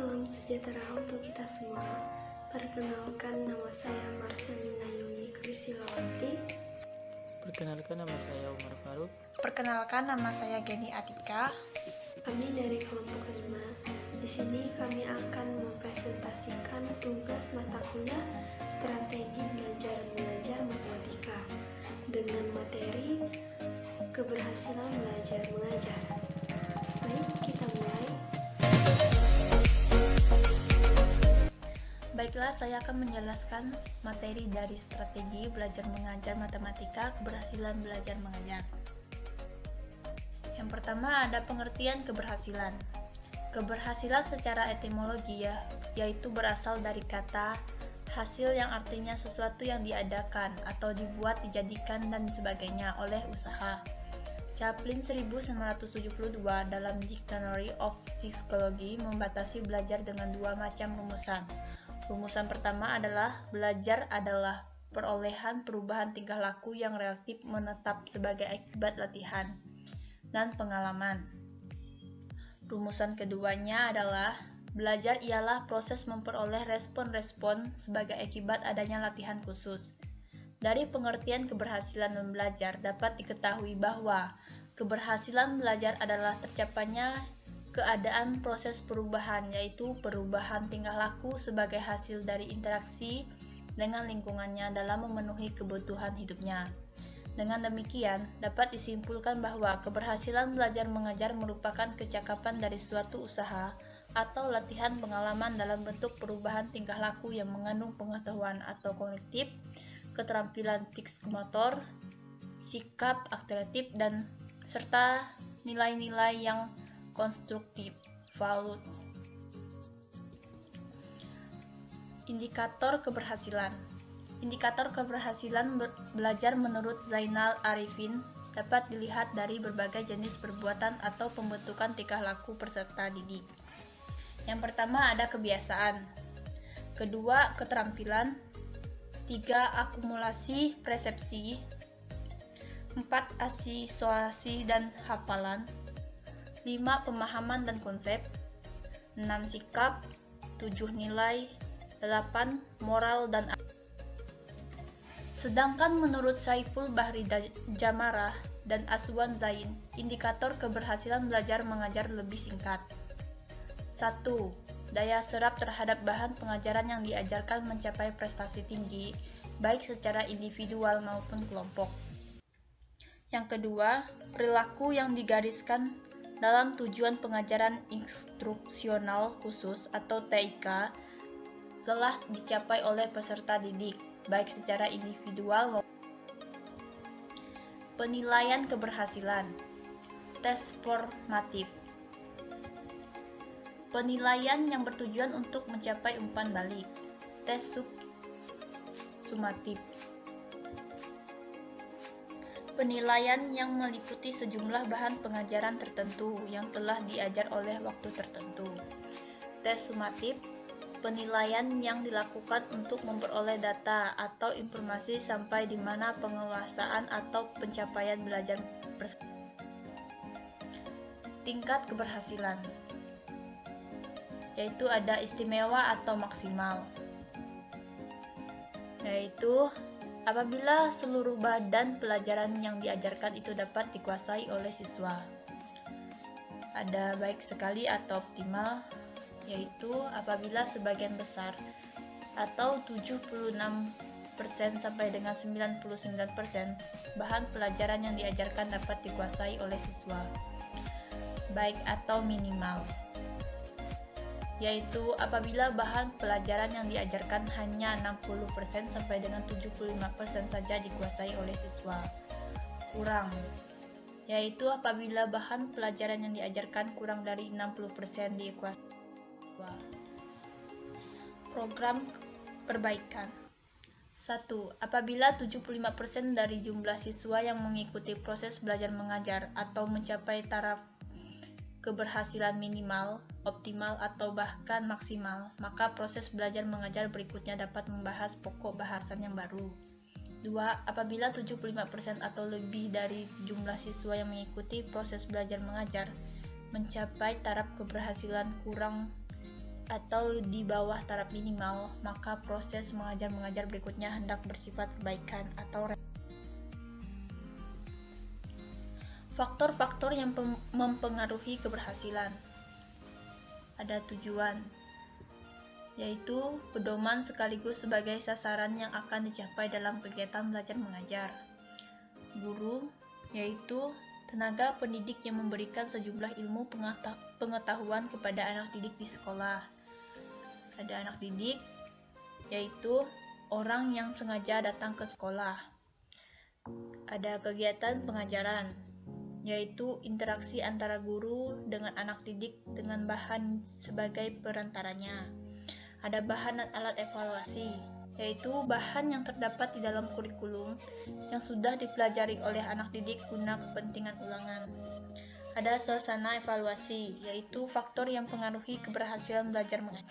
Salam sejahtera untuk kita semua. Perkenalkan, nama saya Marcelina Yuni Krisilawati. Perkenalkan, nama saya Umar Faruk. Perkenalkan, nama saya Geni Atika. Kami dari kelompok 5. Di sini kami akan mempresentasikan tugas mata kuliah Strategi Belajar Mengajar Matematika dengan materi Keberhasilan Belajar Mengajar. Baik, kita mulai. Baiklah, saya akan menjelaskan materi dari Strategi Belajar Mengajar Matematika Keberhasilan Belajar Mengajar. Yang pertama ada pengertian keberhasilan. Keberhasilan secara etimologi yaitu berasal dari kata hasil yang artinya sesuatu yang diadakan atau dibuat, dijadikan, dan sebagainya oleh usaha. Chaplin 1972 dalam Dictionary of Psychology membatasi belajar dengan dua macam rumusan. Rumusan pertama adalah belajar adalah perolehan perubahan tingkah laku yang relatif menetap sebagai akibat latihan dan pengalaman. Rumusan keduanya adalah belajar ialah proses memperoleh respon-respon sebagai akibat adanya latihan khusus. Dari pengertian keberhasilan belajar dapat diketahui bahwa keberhasilan belajar adalah tercapainya keadaan proses perubahan, yaitu perubahan tingkah laku sebagai hasil dari interaksi dengan lingkungannya dalam memenuhi kebutuhan hidupnya. Dengan demikian, dapat disimpulkan bahwa keberhasilan belajar mengajar merupakan kecakapan dari suatu usaha atau latihan pengalaman dalam bentuk perubahan tingkah laku yang mengandung pengetahuan atau kognitif, keterampilan psikomotor, sikap atletik, dan serta nilai-nilai yang konstruktif. Value. Indikator keberhasilan. Indikator keberhasilan belajar menurut Zainal Arifin dapat dilihat dari berbagai jenis perbuatan atau pembentukan tingkah laku peserta didik. Yang pertama ada kebiasaan. Kedua, keterampilan. 3. Akumulasi persepsi. 4. Asosiasi dan hafalan. 5. Pemahaman dan konsep. 6. Sikap. 7. Nilai. 8. Moral dan Sedangkan menurut Saiful Bahri Jamarah dan Aswan Zain, indikator keberhasilan belajar mengajar lebih singkat. 1. Daya serap terhadap bahan pengajaran yang diajarkan mencapai prestasi tinggi, baik secara individual maupun kelompok. Yang kedua, perilaku yang digariskan dalam tujuan pengajaran instruksional khusus atau TIK telah dicapai oleh peserta didik, baik secara individual maupun. Penilaian keberhasilan. Tes formatif. Penilaian yang bertujuan untuk mencapai umpan balik. Tes sumatif. Penilaian yang meliputi sejumlah bahan pengajaran tertentu yang telah diajar oleh waktu tertentu. Tes sumatif. Penilaian yang dilakukan untuk memperoleh data atau informasi sampai di mana penguasaan atau pencapaian belajar tingkat keberhasilan, yaitu ada istimewa atau maksimal, yaitu apabila seluruh badan pelajaran yang diajarkan itu dapat dikuasai oleh siswa. Ada baik sekali atau optimal, yaitu apabila sebagian besar atau 76% sampai dengan 99% bahan pelajaran yang diajarkan dapat dikuasai oleh siswa. Baik atau minimal, yaitu apabila bahan pelajaran yang diajarkan hanya 60% sampai dengan 75% saja dikuasai oleh siswa. Kurang, yaitu apabila bahan pelajaran yang diajarkan kurang dari 60% dikuasai. Program perbaikan. 1. Apabila 75% dari jumlah siswa yang mengikuti proses belajar mengajar atau mencapai taraf keberhasilan minimal, optimal, atau bahkan maksimal, maka proses belajar mengajar berikutnya dapat membahas pokok bahasan yang baru. 2. Apabila 75% atau lebih dari jumlah siswa yang mengikuti proses belajar mengajar mencapai taraf keberhasilan kurang atau di bawah taraf minimal, maka proses mengajar-mengajar berikutnya hendak bersifat perbaikan atau faktor-faktor yang mempengaruhi keberhasilan. Ada tujuan, yaitu pedoman sekaligus sebagai sasaran yang akan dicapai dalam kegiatan belajar mengajar. Guru, yaitu tenaga pendidik yang memberikan sejumlah ilmu pengetahuan kepada anak didik di sekolah. Ada anak didik, yaitu orang yang sengaja datang ke sekolah. Ada kegiatan pengajaran, yaitu interaksi antara guru dengan anak didik dengan bahan sebagai perantaranya. Ada bahan dan alat evaluasi, yaitu bahan yang terdapat di dalam kurikulum yang sudah dipelajari oleh anak didik guna kepentingan ulangan. Ada suasana evaluasi, yaitu faktor yang mempengaruhi keberhasilan belajar mengajar.